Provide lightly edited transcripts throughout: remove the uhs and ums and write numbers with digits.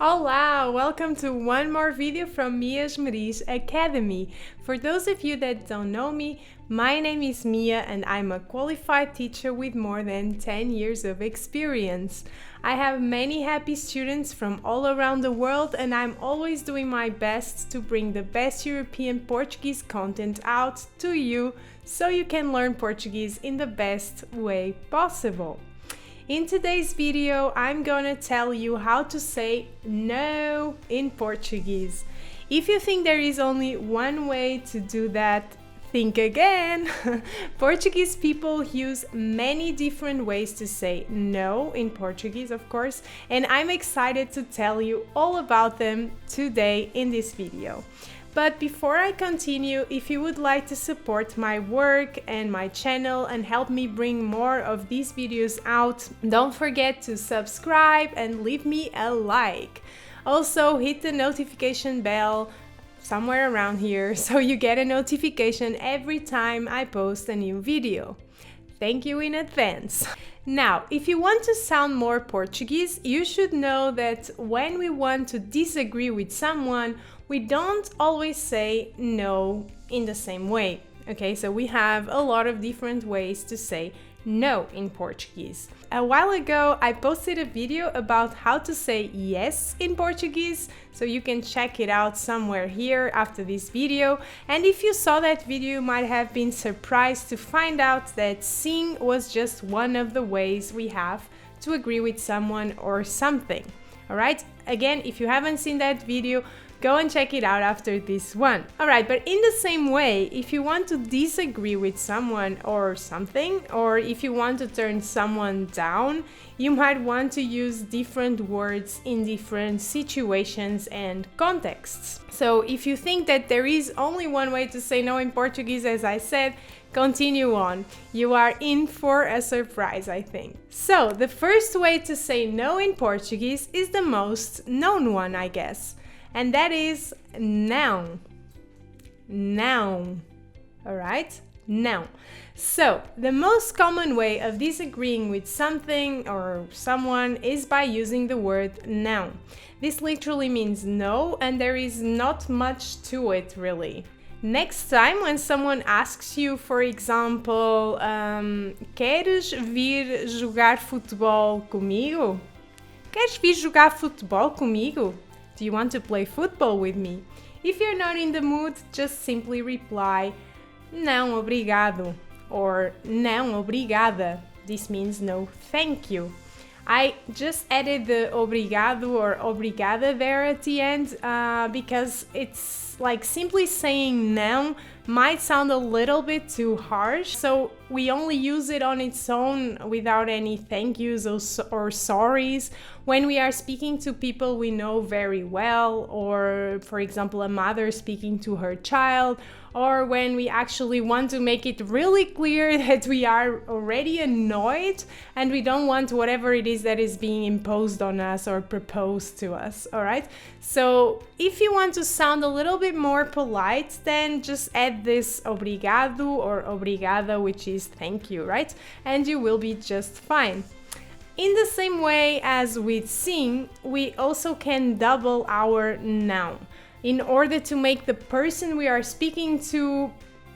Olá! Welcome to one more video from Mia Esmeriz Academy. For those of you that don't know me, my name is Mia and I'm a qualified teacher with more than 10 years of experience. I have many happy students from all around the world and I'm always doing my best to bring the best European Portuguese content out to you so you can learn Portuguese in the best way possible. In today's video, I'm gonna tell you how to say no in Portuguese. If you think there is only one way to do that, think again. Portuguese people use many different ways to say no in Portuguese, of course, and I'm excited to tell you all about them today in this video. But before I continue, if you would like to support my work and my channel and help me bring more of these videos out, don't forget to subscribe and leave me a like. Also, hit the notification bell somewhere around here so you get a notification every time I post a new video. Thank you in advance. Now, if you want to sound more Portuguese, you should know that when we want to disagree with someone, we don't always say no in the same way. Okay, so we have a lot of different ways to say no in Portuguese. A while ago, I posted a video about how to say yes in Portuguese, so you can check it out somewhere here after this video. And if you saw that video, you might have been surprised to find out that sim was just one of the ways we have to agree with someone or something. Alright, again, if you haven't seen that video, go and check it out after this one. Alright, but in the same way, if you want to disagree with someone or something, or if you want to turn someone down, you might want to use different words in different situations and contexts. So if you think that there is only one way to say no in Portuguese, as I said, continue on. You are in for a surprise, I think. So the first way to say no in Portuguese is the most known one, I guess. And that is não. Não. Alright? Não. So, the most common way of disagreeing with something or someone is by using the word não. This literally means no, and there is not much to it, really. Next time, when someone asks you, for example, queres vir jogar futebol comigo? Queres vir jogar futebol comigo? Do you want to play football with me? If you're not in the mood, just simply reply, não obrigado, or não obrigada. This means no thank you. I just added the obrigado or obrigada there at the end because it's like simply saying não might sound a little bit too harsh, so we only use it on its own without any thank yous or sorries when we are speaking to people we know very well, or for example a mother speaking to her child, or when we actually want to make it really clear that we are already annoyed and we don't want whatever it is that is being imposed on us or proposed to us, alright? So if you want to sound a little bit more polite, then just add this obrigado or obrigada, which is thank you, right? And you will be just fine. In the same way as with sim, we also can double our não in order to make the person we are speaking to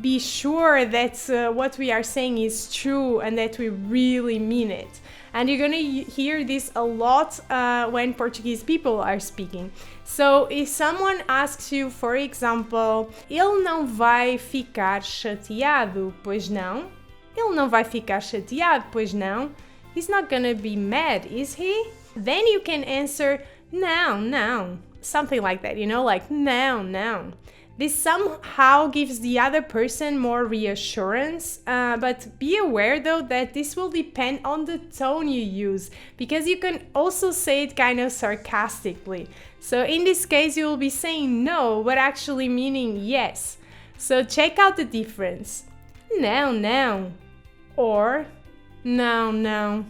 be sure that what we are saying is true and that we really mean it. And you're gonna hear this a lot when Portuguese people are speaking. So if someone asks you, for example, ele não vai ficar chateado, pois não? Ele não vai ficar chateado, pois não? He's not gonna be mad, is he? Then you can answer, não, não. Something like that, you know, like não, não. This somehow gives the other person more reassurance, but be aware though that this will depend on the tone you use, because you can also say it kind of sarcastically. So in this case, you will be saying no, but actually meaning yes. So check out the difference. Não, não. Or não, não.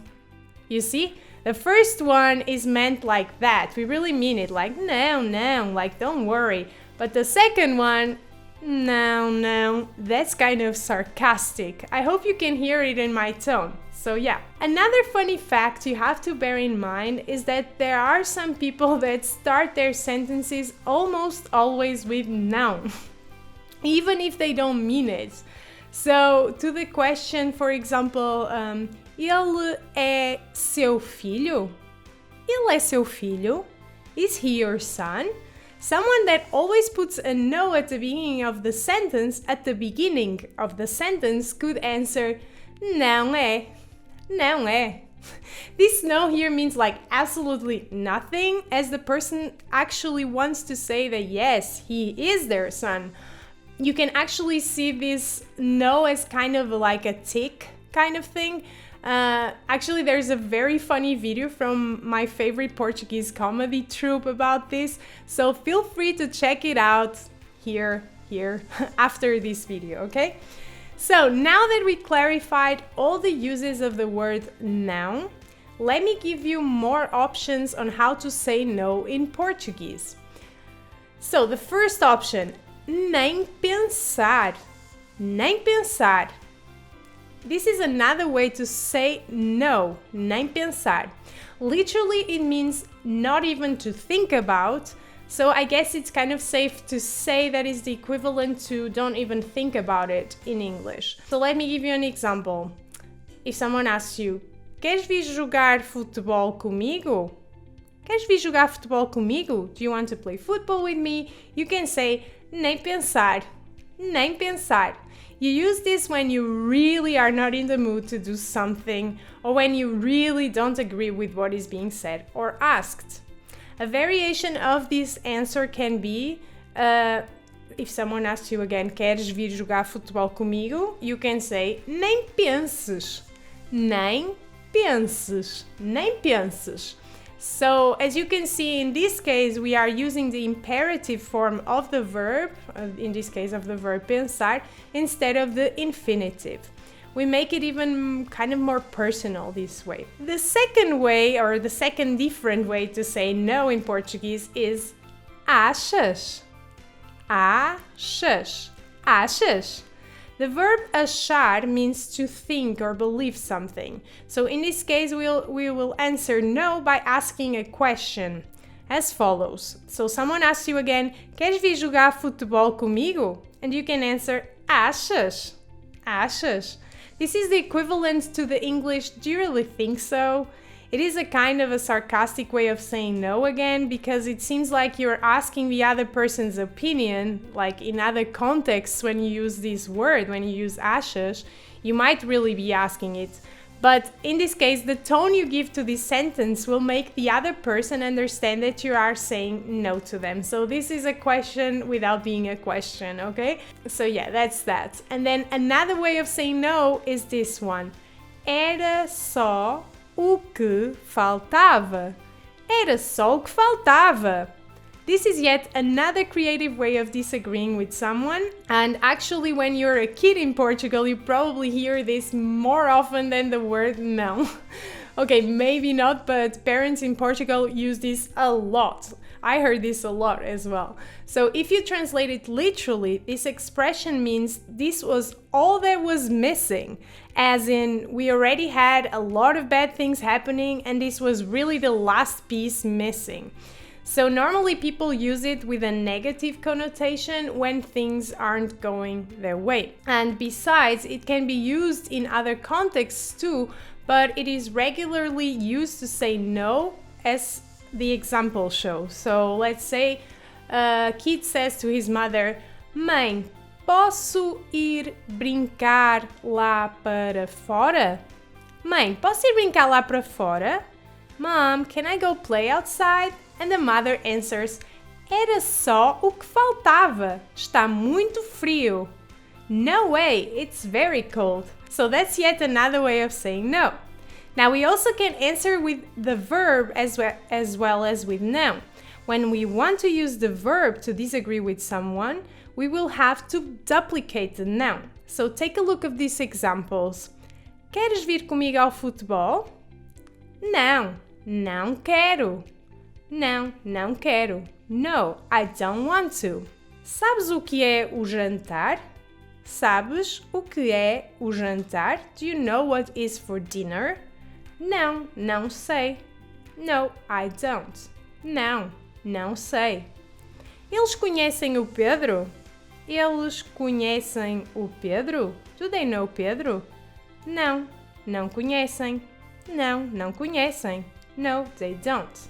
You see? The first one is meant like that. We really mean it, like não, não, like don't worry. But the second one, não, não, that's kind of sarcastic. I hope you can hear it in my tone. So yeah. Another funny fact you have to bear in mind is that there are some people that start their sentences almost always with noun, even if they don't mean it. So to the question, for example, ele é seu filho? Ele é seu filho? Is he your son? Someone that always puts a no at the beginning of the sentence could answer não é. Não é. This no here means like absolutely nothing, as the person actually wants to say that yes, he is their son. You can actually see this no as kind of like a tick kind of thing. Actually, there's a very funny video from my favorite Portuguese comedy troupe about this, so feel free to check it out here after this video, okay? So now that we clarified all the uses of the word noun, let me give you more options on how to say no in Portuguese. So the first option, nem pensar. Nem pensar. This is another way to say no, nem pensar. Literally, it means not even to think about, so I guess it's kind of safe to say that is the equivalent to don't even think about it in English. So let me give you an example. If someone asks you, queres vir jogar futebol comigo? Queres vir jogar futebol comigo? Do you want to play football with me? You can say, nem pensar, nem pensar. You use this when you really are not in the mood to do something, or when you really don't agree with what is being said or asked. A variation of this answer can be, if someone asks you again, queres vir jogar futebol comigo? You can say, nem penses, nem penses, nem penses. So, as you can see, in this case, we are using the imperative form of the verb, in this case of the verb pensar, instead of the infinitive. We make it even kind of more personal this way. The second way, or the second different way to say no in Portuguese is achas. Achas. Achas. The verb achar means to think or believe something. So in this case, we will answer no by asking a question as follows. So someone asks you again, queres vir jogar futebol comigo? And you can answer, achas. Achas. This is the equivalent to the English, do you really think so? It is a kind of a sarcastic way of saying no again, because it seems like you're asking the other person's opinion. Like in other contexts, when you use this word, when you use achas, you might really be asking it. But in this case, the tone you give to this sentence will make the other person understand that you are saying no to them. So this is a question without being a question, okay? So yeah, that's that. And then another way of saying no is this one. Era só o que faltava. Era só o que faltava. This is yet another creative way of disagreeing with someone. And actually, when you're a kid in Portugal, you probably hear this more often than the word no. Okay, maybe not, but parents in Portugal use this a lot. I heard this a lot as well. So if you translate it literally, this expression means this was all that was missing. As in, we already had a lot of bad things happening and this was really the last piece missing. So normally people use it with a negative connotation when things aren't going their way. And besides, it can be used in other contexts too, but it is regularly used to say no, as the example shows. So let's say a kid says to his mother, Mãe, posso ir brincar lá para fora? Mãe, posso ir brincar lá para fora? Mom, can I go play outside? And the mother answers, era só o que faltava. Está muito frio. No way, it's very cold. So that's yet another way of saying no. Now we also can answer with the verb as well as with noun. When we want to use the verb to disagree with someone, we will have to duplicate the noun. So take a look at these examples. Queres vir comigo ao futebol? Não, não quero. Não, não quero. No, I don't want to. Sabes o que é o jantar? Sabes o que é o jantar? Do you know what is for dinner? Não, não sei. No, I don't. Não, não sei. Eles conhecem o Pedro? Eles conhecem o Pedro? Do they know Pedro? Não, não conhecem. Não, não conhecem. No, they don't.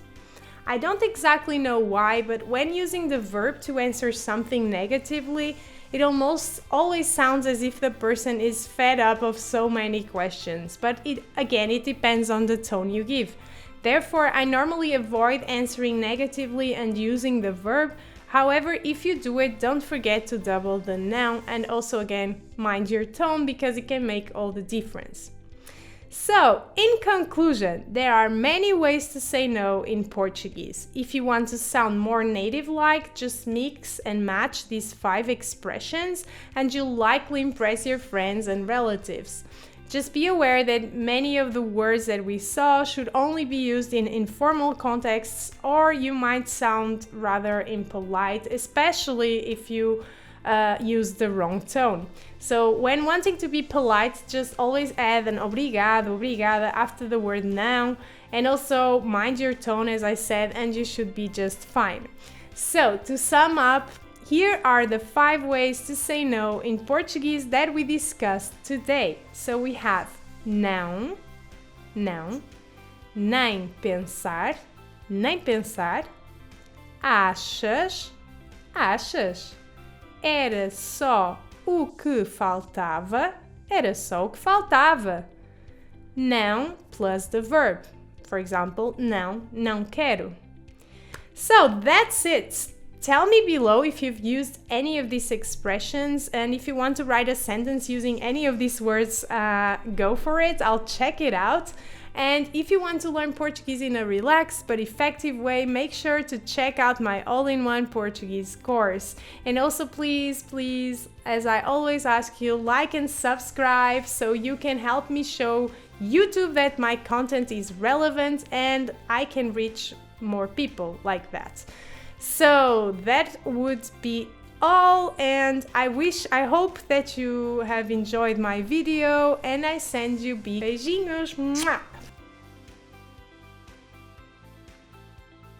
I don't exactly know why, but when using the verb to answer something negatively, it almost always sounds as if the person is fed up of so many questions. But it depends on the tone you give. Therefore, I normally avoid answering negatively and using the verb. However, if you do it, don't forget to double the noun and also again, mind your tone because it can make all the difference. So, in conclusion, there are many ways to say no in Portuguese. If you want to sound more native-like, just mix and match these 5 expressions and you'll likely impress your friends and relatives. Just be aware that many of the words that we saw should only be used in informal contexts, or you might sound rather impolite, especially if you use the wrong tone. So when wanting to be polite, just always add an obrigado, obrigada after the word não, and also mind your tone as I said, and you should be just fine. So to sum up, here are the 5 ways to say no in Portuguese that we discussed today. So we have não, não, nem pensar, achas, achas, era só o que faltava, era só o que faltava. Não plus the verb. For example, não, não quero. So that's it. Tell me below if you've used any of these expressions, and if you want to write a sentence using any of these words, go for it. I'll check it out. And if you want to learn Portuguese in a relaxed but effective way, make sure to check out my all-in-one Portuguese course. And also please, as I always ask you, like and subscribe so you can help me show YouTube that my content is relevant and I can reach more people like that. So that would be all, and I hope that you have enjoyed my video, and I send you big beijinhos. Mwah!